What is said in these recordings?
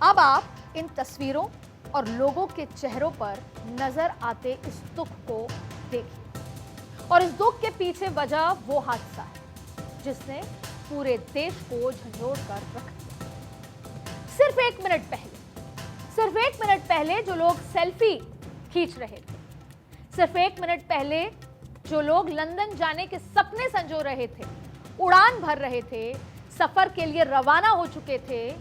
अब आप इन तस्वीरों और लोगों के चेहरों पर नजर आते इस दुख को देखिए और इस दुख के पीछे वजह वो हादसा है जिसने पूरे देश को झंझोड़ कर रख दिया। सिर्फ एक मिनट पहले जो लोग सेल्फी खींच रहे थे, सिर्फ एक मिनट पहले जो लोग लंदन जाने के सपने संजो रहे थे, उड़ान भर रहे थे, सफर के लिए रवाना हो चुके थे,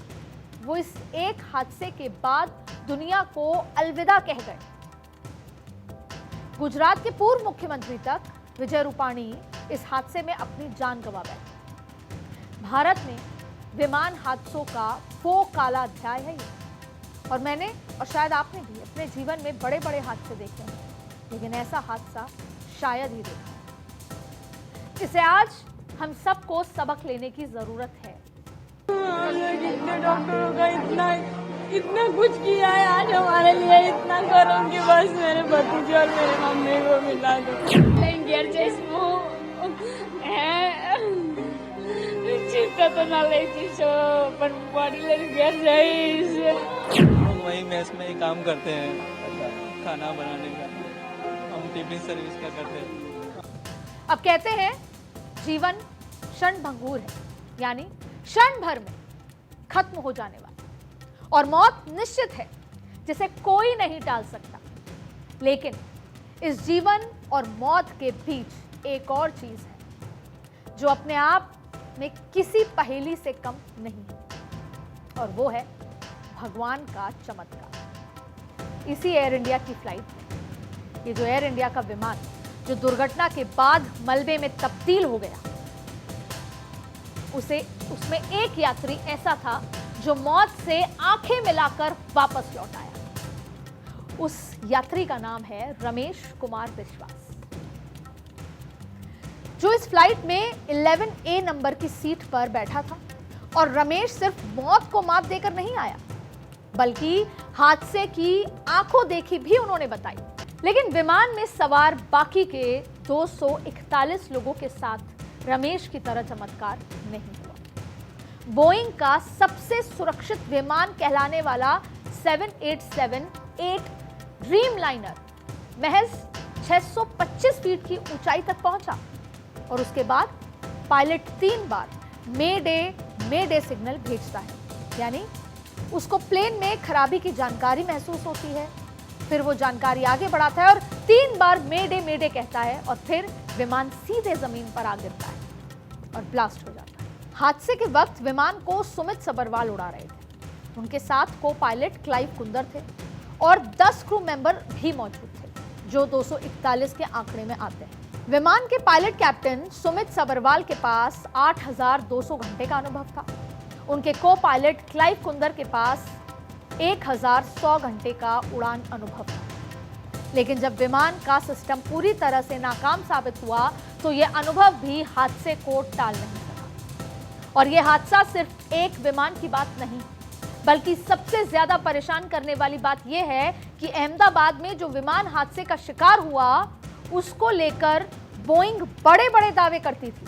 वो इस एक हादसे के बाद दुनिया को अलविदा कह गए। गुजरात के पूर्व मुख्यमंत्री तक विजय रूपाणी इस हादसे में अपनी जान गंवा बैठे। भारत में विमान हादसों का वो काला अध्याय है ये, और मैंने और शायद आपने भी अपने जीवन में बड़े बड़े हादसे देखे हैं, लेकिन ऐसा हादसा शायद ही देखा। इसे आज हम सबको सबक लेने की जरूरत है। इतने डॉक्टरों का इतना कुछ किया है आज हमारे लिए, इतना करो कि बस मेरे भतीजे और मेरे मम्मी को मिला दो। तो ना वही मेस में ही काम करते हैं, खाना बनाने का, हम टिफिन सर्विस का करते हैं। अब कहते हैं जीवन क्षणभंगुर है, यानी क्षण भर में खत्म हो जाने वाला, और मौत निश्चित है जिसे कोई नहीं टाल सकता। लेकिन इस जीवन और मौत के बीच एक और चीज है जो अपने आप में किसी पहेली से कम नहीं है, और वो है भगवान का चमत्कार। इसी एयर इंडिया की फ्लाइट में, ये जो एयर इंडिया का विमान जो दुर्घटना के बाद मलबे में तब्दील हो गया, उसमें एक यात्री ऐसा था जो मौत से आंखें मिलाकर वापस लौट आया। उस यात्री का नाम है रमेश कुमार विश्वास, जो इस फ्लाइट में 11A नंबर की सीट पर बैठा था। और रमेश सिर्फ मौत को मात देकर नहीं आया, बल्कि हादसे की आंखों देखी भी उन्होंने बताई। लेकिन विमान में सवार बाकी के 241 लोगों के साथ रमेश की तरह चमत्कार नहीं हुआ। बोइंग का सबसे सुरक्षित विमान कहलाने वाला 787-8 ड्रीम लाइनर महज 625 फीट की ऊंचाई तक पहुंचा, और उसके बाद पायलट 3 बार मे डे सिग्नल भेजता है, यानी उसको प्लेन में खराबी की जानकारी महसूस होती है, फिर वो जानकारी आगे बढ़ाता है और 3 बार मे डे कहता है, और फिर विमान सीधे जमीन पर आ गिरता है और ब्लास्ट हो जाता है। हादसे के वक्त विमान को सुमित सबरवाल उड़ा रहे थे, उनके साथ को पायलट क्लाइव कुंदर थे और 10 क्रू मेंबर भी मौजूद थे, जो 241 के आंकड़े में आते हैं। विमान के पायलट कैप्टन सुमित सबरवाल के पास 8,200 घंटे का अनुभव था। उनके को पायलट क्लाइव कुंदर के पास 1,100 घंटे का उड़ान अनुभव था। लेकिन जब विमान का सिस्टम पूरी तरह से नाकाम साबित हुआ तो यह अनुभव भी हादसे को टाल नहीं सका। और यह हादसा सिर्फ एक विमान की बात नहीं, बल्कि सबसे ज्यादा परेशान करने वाली बात यह है कि अहमदाबाद में जो विमान हादसे का शिकार हुआ, उसको लेकर बोइंग बड़े बड़े दावे करती थी।